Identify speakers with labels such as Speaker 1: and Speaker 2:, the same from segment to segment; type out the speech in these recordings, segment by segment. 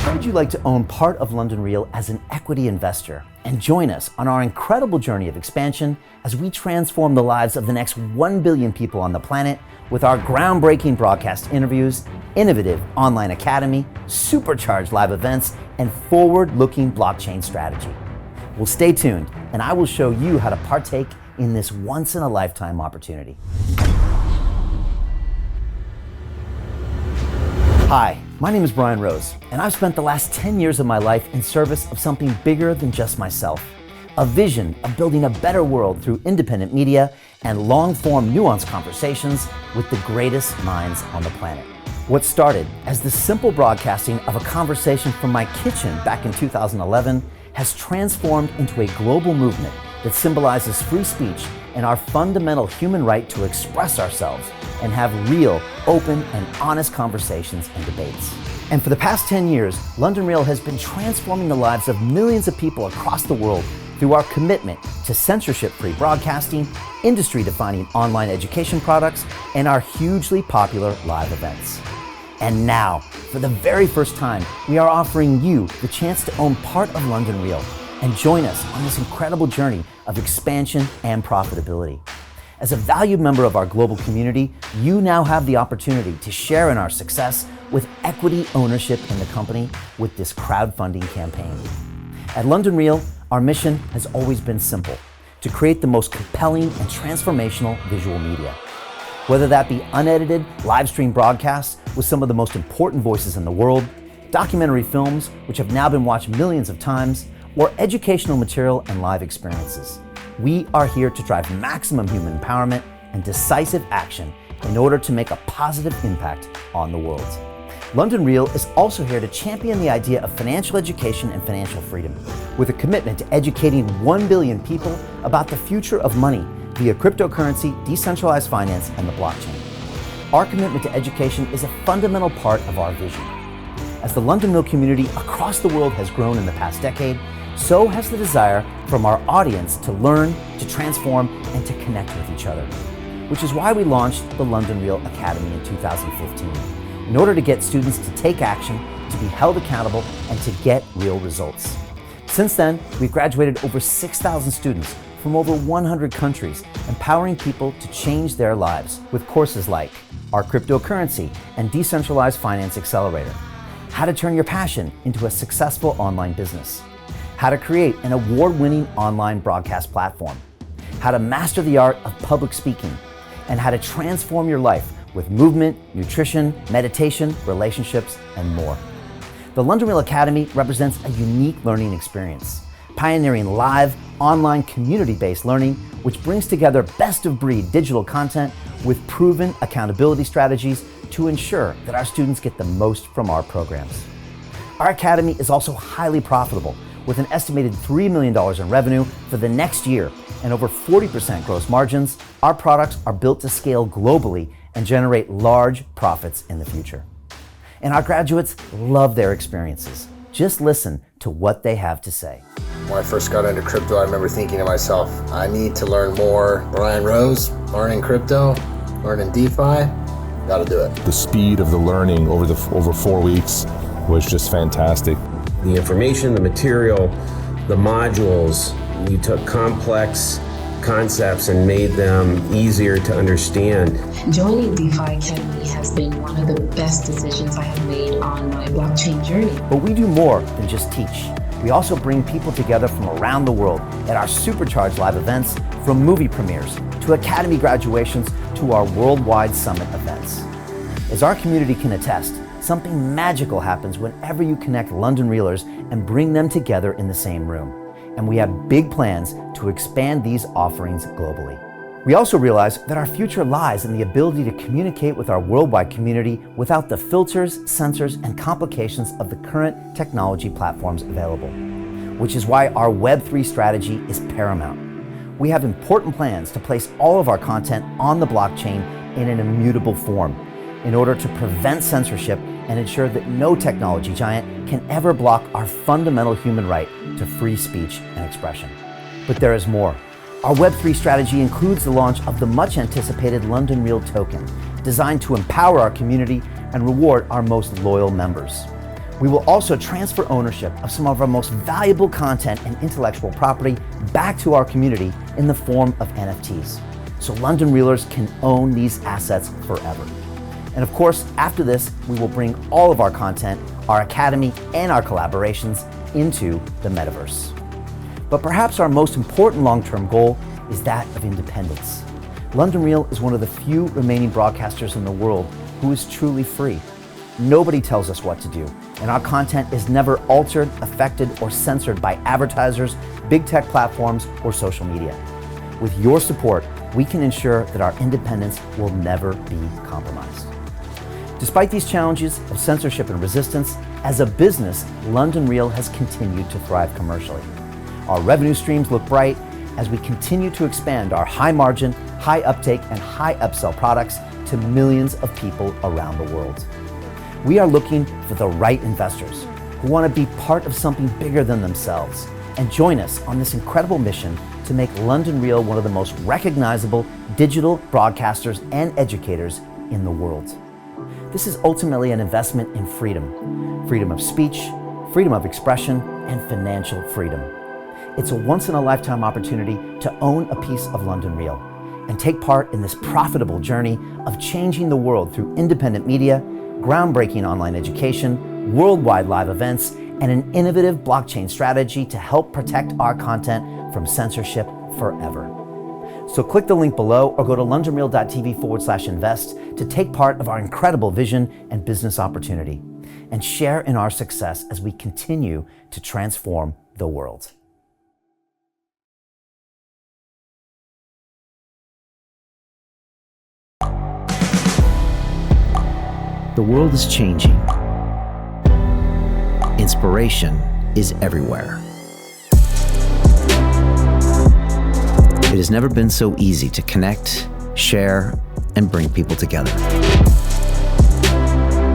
Speaker 1: How would you like to own part of London Real as an equity investor and join us on our incredible journey of expansion as we transform the lives of the next 1 billion people on the planet with our groundbreaking broadcast interviews, innovative online academy, supercharged live events, and forward-looking blockchain strategy? Well, stay tuned, and I will show you how to partake in this once-in-a-lifetime opportunity. Hi, my name is Brian Rose, and I've spent the last 10 years of my life in service of something bigger than just myself. A vision of building a better world through independent media and long-form nuanced conversations with the greatest minds on the planet. What started as the simple broadcasting of a conversation from my kitchen back in 2011 has transformed into a global movement that symbolizes free speech and our fundamental human right to express ourselves and have real, open, and honest conversations and debates. And for the past 10 years, London Real has been transforming the lives of millions of people across the world through our commitment to censorship-free broadcasting, industry-defining online education products, and our hugely popular live events. And now, for the very first time, we are offering you the chance to own part of London Real and join us on this incredible journey of expansion and profitability. As a valued member of our global community, you now have the opportunity to share in our success with equity ownership in the company with this crowdfunding campaign. At London Real, our mission has always been simple: to create the most compelling and transformational visual media. Whether that be unedited live stream broadcasts with some of the most important voices in the world, documentary films which have now been watched millions of times, or educational material and live experiences. We are here to drive maximum human empowerment and decisive action in order to make a positive impact on the world. London Real is also here to champion the idea of financial education and financial freedom, with a commitment to educating 1 billion people about the future of money via cryptocurrency, decentralized finance, and the blockchain. Our commitment to education is a fundamental part of our vision. As the London Real community across the world has grown in the past decade, so has the desire from our audience to learn, to transform, and to connect with each other. Which is why we launched the London Real Academy in 2015, in order to get students to take action, to be held accountable, and to get real results. Since then, we've graduated over 6,000 students from over 100 countries, empowering people to change their lives with courses like our cryptocurrency and decentralized finance accelerator, how to turn your passion into a successful online business, how to create an award-winning online broadcast platform, how to master the art of public speaking, and how to transform your life with movement, nutrition, meditation, relationships, and more. The London Real Academy represents a unique learning experience, pioneering live, online, community-based learning, which brings together best-of-breed digital content with proven accountability strategies to ensure that our students get the most from our programs. Our academy is also highly profitable, with an estimated $3 million in revenue for the next year and over 40% gross margins. Our products are built to scale globally and generate large profits in the future. And our graduates love their experiences. Just listen to what they have to say.
Speaker 2: When I first got into crypto, I remember thinking to myself, I need to learn more. Brian Rose, learning crypto, learning DeFi, gotta do it.
Speaker 3: The speed of the learning over 4 weeks was just fantastic.
Speaker 4: The information, the material, the modules, you took complex concepts and made them easier to understand.
Speaker 5: Joining DeFi Academy has been one of the best decisions I have made on my blockchain journey.
Speaker 1: But we do more than just teach. We also bring people together from around the world at our supercharged live events, from movie premieres to academy graduations to our worldwide summit events. As our community can attest, something magical happens whenever you connect London Realers and bring them together in the same room. And we have big plans to expand these offerings globally. We also realize that our future lies in the ability to communicate with our worldwide community without the filters, censors, and complications of the current technology platforms available, which is why our Web3 strategy is paramount. We have important plans to place all of our content on the blockchain in an immutable form in order to prevent censorship and ensure that no technology giant can ever block our fundamental human right to free speech and expression. But there is more. Our Web3 strategy includes the launch of the much anticipated London Real token, designed to empower our community and reward our most loyal members. We will also transfer ownership of some of our most valuable content and intellectual property back to our community in the form of NFTs, so London Reelers can own these assets forever. And of course, after this, we will bring all of our content, our academy, and our collaborations into the metaverse. But perhaps our most important long-term goal is that of independence. London Reel is one of the few remaining broadcasters in the world who is truly free. Nobody tells us what to do, and our content is never altered, affected, or censored by advertisers, big tech platforms, or social media. With your support, we can ensure that our independence will never be compromised. Despite these challenges of censorship and resistance, as a business, London Reel has continued to thrive commercially. Our revenue streams look bright as we continue to expand our high margin, high uptake, and high upsell products to millions of people around the world. We are looking for the right investors who want to be part of something bigger than themselves and join us on this incredible mission to make London Reel one of the most recognizable digital broadcasters and educators in the world. This is ultimately an investment in freedom, freedom of speech, freedom of expression, and financial freedom. It's a once-in-a-lifetime opportunity to own a piece of London Reel and take part in this profitable journey of changing the world through independent media, groundbreaking online education, worldwide live events, and an innovative blockchain strategy to help protect our content from censorship forever. So click the link below or go to londonreel.tv/invest to take part of our incredible vision and business opportunity and share in our success as we continue to transform the world. The world is changing. Inspiration is everywhere. It has never been so easy to connect, share, and bring people together.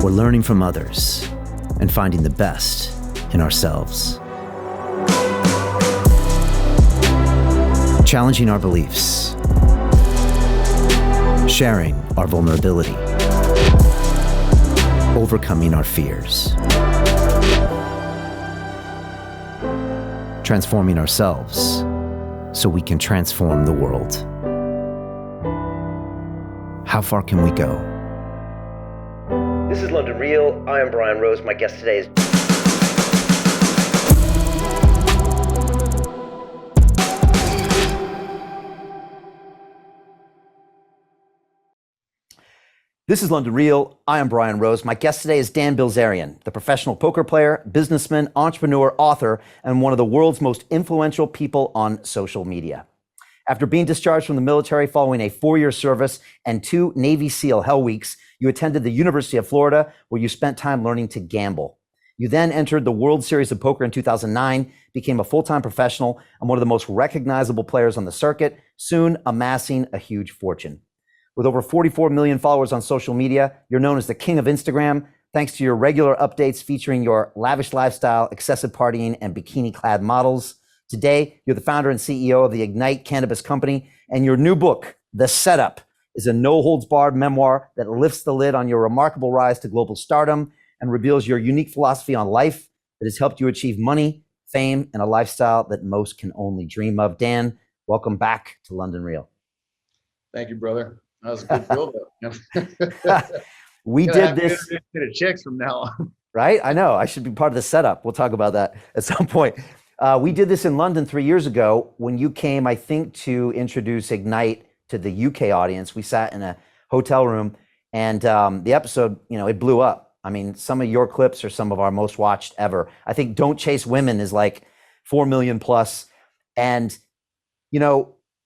Speaker 1: We're learning from others and finding the best in ourselves. Challenging our beliefs. Sharing our vulnerability. Overcoming our fears. Transforming ourselves so we can transform the world. How far can we go? This is London Reel. I am Brian Rose. My guest today is This is London Reel. I am Brian Rose. My guest today is Dan Bilzerian, the professional poker player, businessman, entrepreneur, author, and one of the world's most influential people on social media. After being discharged from the military following a 4-year service and 2 Navy SEAL Hell Weeks, you attended the University of Florida, where you spent time learning to gamble. You then entered the World Series of Poker in 2009, became a full-time professional and one of the most recognizable players on the circuit, soon amassing a huge fortune. With over 44 million followers on social media, you're known as the king of Instagram, thanks to your regular updates featuring your lavish lifestyle, excessive partying, and bikini-clad models. Today, you're the founder and CEO of the Ignite Cannabis Company, and your new book, The Setup, is a no-holds-barred memoir that lifts the lid on your remarkable rise to global stardom and reveals your unique philosophy on life that has helped you achieve money, fame, and a lifestyle that most can only dream of. Dan, welcome back to London Reel.
Speaker 6: Thank you, brother. That was a good build-up.
Speaker 1: We did this.
Speaker 6: Chicks from now on.
Speaker 1: Right? I know. I should be part of the setup. We'll talk about that at some point. We did this in London 3 years ago when you came, I think, to introduce Ignite to the UK audience. We sat in a hotel room and the episode, it blew up. I mean, some of your clips are some of our most watched ever. I think Don't Chase Women is like 4 million plus. And,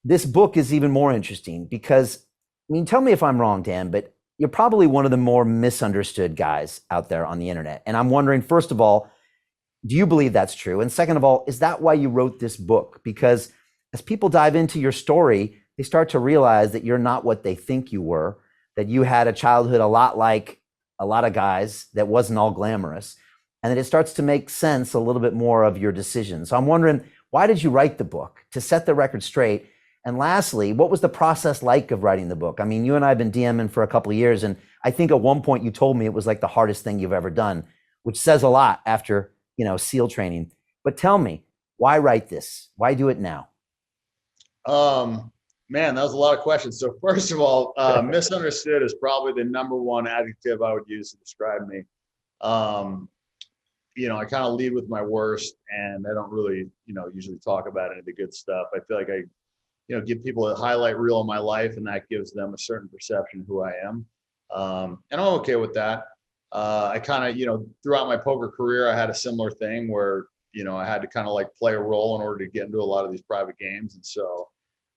Speaker 1: this book is even more interesting because, tell me if I'm wrong, Dan, but you're probably one of the more misunderstood guys out there on the internet. And I'm wondering, first of all, do you believe that's true? And second of all, is that why you wrote this book? Because as people dive into your story, they start to realize that you're not what they think you were, that you had a childhood a lot like a lot of guys that wasn't all glamorous, and that it starts to make sense a little bit more of your decisions. So I'm wondering, why did you write the book? To set the record straight. And lastly, what was the process like of writing the book? I mean, you and I have been DMing for a couple of years, and I think at one point you told me it was like the hardest thing you've ever done. which says a lot after, SEAL training. But tell me, why write this? Why do it now?
Speaker 6: Man, that was a lot of questions. So first of all, misunderstood is probably the number one adjective I would use to describe me. I kind of lead with my worst, and I don't really, usually talk about any of the good stuff. I feel like I, give people a highlight reel of my life, and that gives them a certain perception of who I am. And I'm okay with that. I kind of, throughout my poker career, I had a similar thing where, I had to kind of like play a role in order to get into a lot of these private games. And so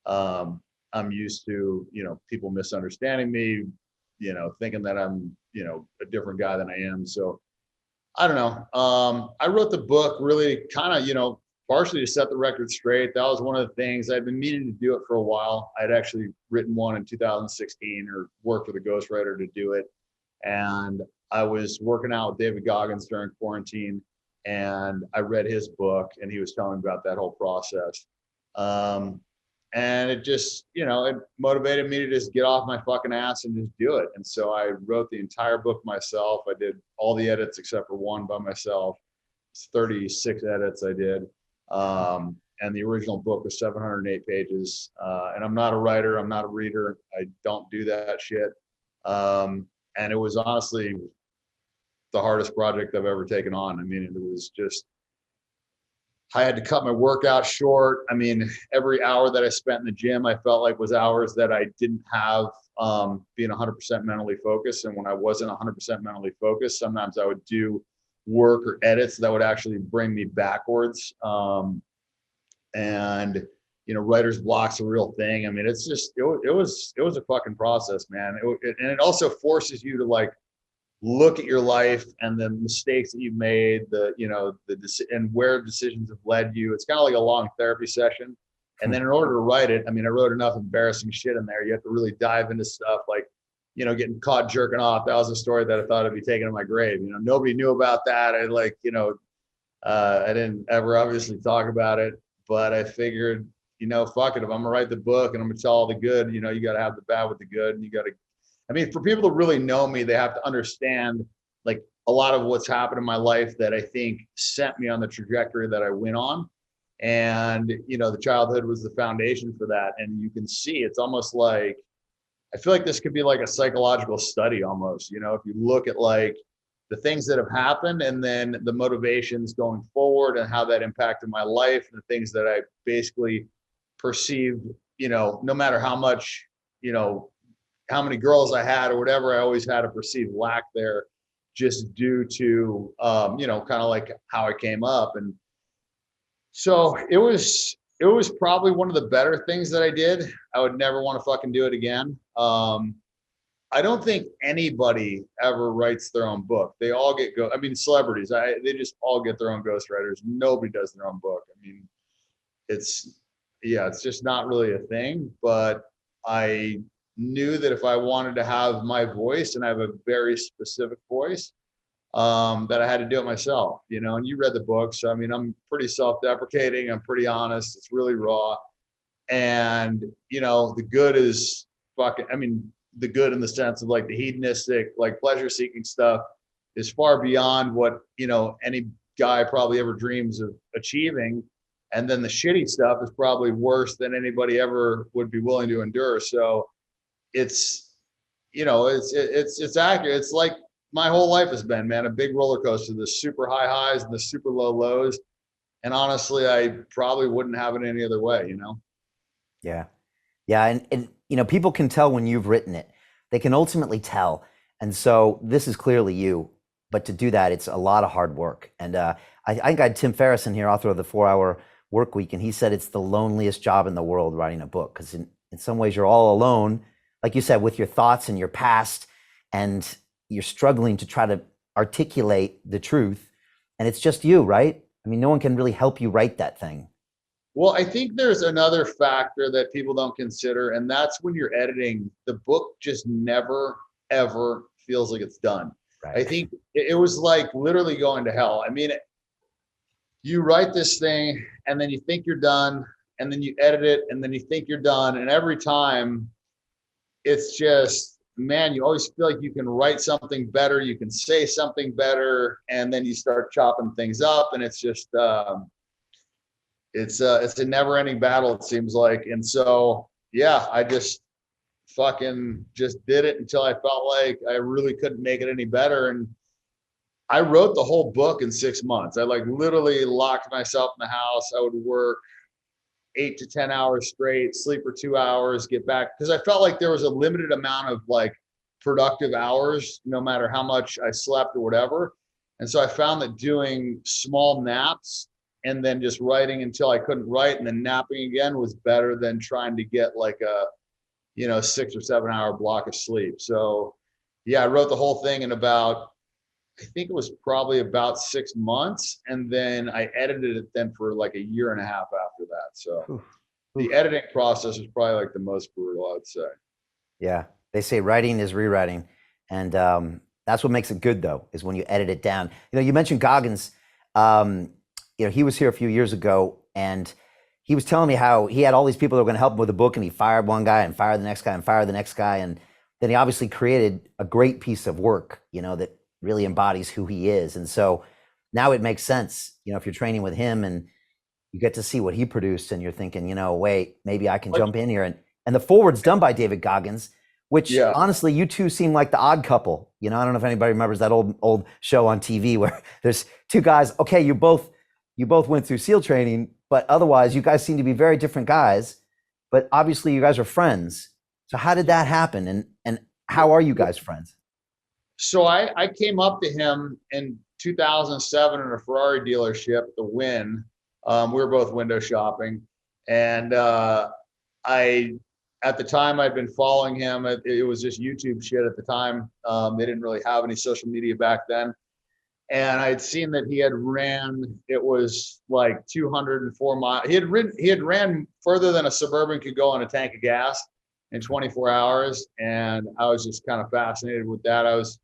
Speaker 6: I'm used to, people misunderstanding me, thinking that I'm, a different guy than I am. So I don't know. I wrote the book really kind of, partially to set the record straight. That was one of the things I'd been meaning to do it for a while. I'd actually written one in 2016 or worked with a ghostwriter to do it. And I was working out with David Goggins during quarantine, and I read his book, and he was telling me about that whole process. And it just, it motivated me to just get off my fucking ass and just do it. And so I wrote the entire book myself. I did all the edits except for one by myself. It's 36 edits I did. And the original book was 708 pages. And I'm not a writer. I'm not a reader. I don't do that shit. And it was honestly the hardest project I've ever taken on. I mean, it was just, I had to cut my workout short. I mean, every hour that I spent in the gym, I felt like was hours that I didn't have being 100% mentally focused. And when I wasn't 100% mentally focused, sometimes I would do work or edits that would actually bring me backwards. And writer's block's a real thing. I mean, it's just, it was a fucking process, man. And it also forces you to like look at your life and the mistakes that you've made, and where decisions have led you. It's kind of like a long therapy session. And then in order to write it, I mean, I wrote enough embarrassing shit in there. You have to really dive into stuff like, getting caught jerking off. That was a story that I thought I'd be taken to my grave. Nobody knew about that. I didn't ever obviously talk about it, but I figured, fuck it. If I'm gonna write the book and I'm gonna tell all the good, you got to have the bad with the good, and for people to really know me, they have to understand like a lot of what's happened in my life that I think sent me on the trajectory that I went on. And, the childhood was the foundation for that. And you can see, it's almost like, I feel like this could be like a psychological study almost, if you look at like the things that have happened and then the motivations going forward and how that impacted my life and the things that I basically perceived, no matter how much, how many girls I had or whatever, I always had a perceived lack there just due to, kind of like how I came up. And so it was probably one of the better things that I did. I would never want to fucking do it again. I don't think anybody ever writes their own book. They all get celebrities, they just all get their own ghostwriters. Nobody does their own book. I mean, it's just not really a thing, but I knew that if I wanted to have my voice, and I have a very specific voice, that I had to do it myself, and you read the book. So, I mean, I'm pretty self-deprecating. I'm pretty honest. It's really raw. And, the good is the good in the sense of like the hedonistic, like pleasure seeking stuff is far beyond what, any guy probably ever dreams of achieving. And then the shitty stuff is probably worse than anybody ever would be willing to endure. So it's accurate. It's like my whole life has been, man, a big roller coaster, the super high highs and the super low lows. And honestly, I probably wouldn't have it any other way,
Speaker 1: Yeah. Yeah. And people can tell when you've written it. They can ultimately tell. And so this is clearly you. But to do that, it's a lot of hard work. And I think I had Tim Ferriss in here, author of the 4-Hour Work Week, and he said it's the loneliest job in the world, writing a book, because in some ways you're all alone, like you said, with your thoughts and your past, and you're struggling to try to articulate the truth. And it's just you, right? I mean, no one can really help you write that thing.
Speaker 6: Well, I think there's another factor that people don't consider, and that's when you're editing, the book just never, ever feels like it's done. Right. I think it was like literally going to hell. I mean, you write this thing and then you think you're done, and then you edit it and then you think you're done. And every time it's just, man, you always feel like you can write something better, you can say something better, and then you start chopping things up, and it's just it's a never-ending battle, it seems like. And so yeah, I just fucking just did it until I felt like I really couldn't make it any better. And I wrote the whole book in 6 months. I like literally locked myself in the house. I would work 8 to 10 hours straight, sleep for 2 hours, get back, because I felt like there was a limited amount of like productive hours, no matter how much I slept or whatever. And so I found that doing small naps and then just writing until I couldn't write and then napping again was better than trying to get like a 6 or 7 hour block of sleep. So yeah, I wrote the whole thing in about, I think it was probably about 6 months. And then I edited it then for like a year and a half after that. So the editing process was probably like the most brutal, I'd say.
Speaker 1: Yeah. They say writing is rewriting. And that's what makes it good though, is when you edit it down. You mentioned Goggins. He was here a few years ago and he was telling me how he had all these people that were going to help him with the book, and he fired one guy and fired the next guy and fired the next guy. And then he obviously created a great piece of work, that really embodies who he is. And so now it makes sense, if you're training with him and you get to see what he produced and you're thinking, wait, maybe I can jump in here. And the forward's done by David Goggins, which honestly, you two seem like the odd couple. I don't know if anybody remembers that old show on TV where there's two guys. Okay, you both went through SEAL training, but otherwise you guys seem to be very different guys, but obviously you guys are friends. So how did that happen? And how are you guys friends?
Speaker 6: So I came up to him in 2007 in a Ferrari dealership, the Win. We were both window shopping. And at the time I'd been following him. It was just YouTube shit at the time. They didn't really have any social media back then. And I'd seen that he had ran, it was like 204 miles. He had ran further than a Suburban could go on a tank of gas in 24 hours. And I was just kind of fascinated with that. I was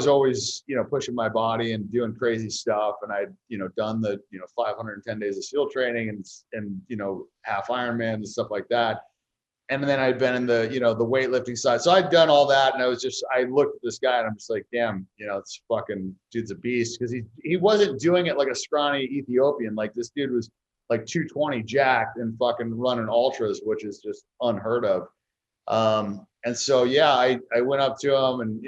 Speaker 6: always, pushing my body and doing crazy stuff. And I'd, done the, 510 days of SEAL training and half Ironman and stuff like that. And then I'd been in the, the weightlifting side. So I'd done all that. And I looked at this guy and I'm just like, damn, it's fucking, dude's a beast. Cause he wasn't doing it like a scrawny Ethiopian. Like this dude was like 220 jacked and fucking running ultras, which is just unheard of. And so, yeah, I went up to him and,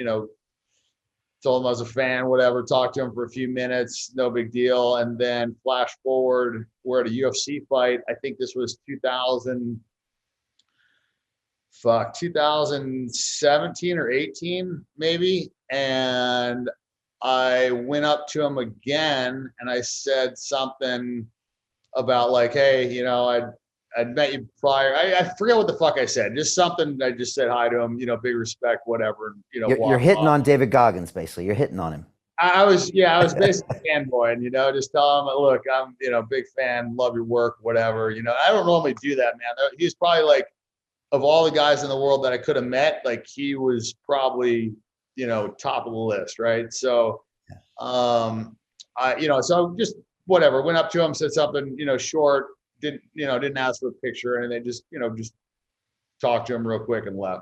Speaker 6: told him I was a fan, whatever, talked to him for a few minutes, no big deal. And then flash forward, we're at a UFC fight. I think this was 2017 or 18 maybe. And I went up to him again and I said something about like, hey, I'd met you prior. I forget what the fuck I said. Just something. I just said hi to him. Big respect, whatever.
Speaker 1: You're hitting on David Goggins, basically. You're hitting on him.
Speaker 6: I was basically fanboying. Just tell him, look, I'm big fan, love your work, whatever. I don't normally do that, man. He's probably like, of all the guys in the world that I could have met, like he was probably top of the list, right? So, so just whatever. Went up to him, said something short. Didn't ask for a picture, and they just talked to him real quick and left.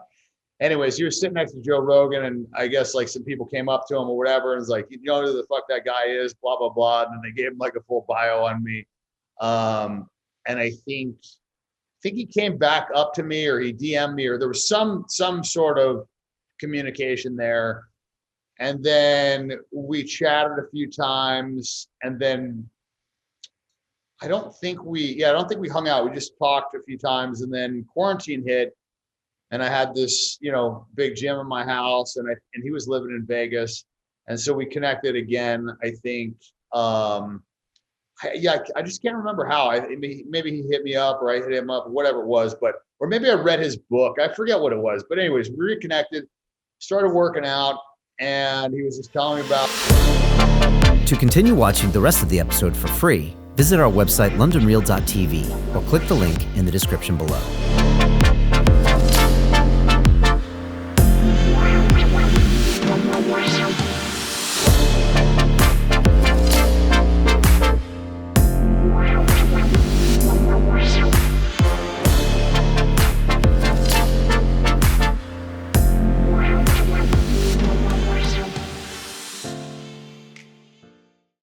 Speaker 6: Anyways, he was sitting next to Joe Rogan, and I guess like some people came up to him or whatever, and was like, who the fuck that guy is, blah blah blah, and then they gave him like a full bio on me. And I think he came back up to me, or he DM'd me, or there was some sort of communication there, and then we chatted a few times, and then. I don't think we hung out. We just talked a few times, and then quarantine hit, and I had this, big gym in my house, and he was living in Vegas, and so we connected again. I think, I just can't remember how. Maybe he hit me up, or I hit him up, or whatever it was, or maybe I read his book. I forget what it was, but anyways, we reconnected, started working out, and he was just telling me about.
Speaker 1: To continue watching the rest of the episode for free, visit our website londonreal.tv or click the link in the description below.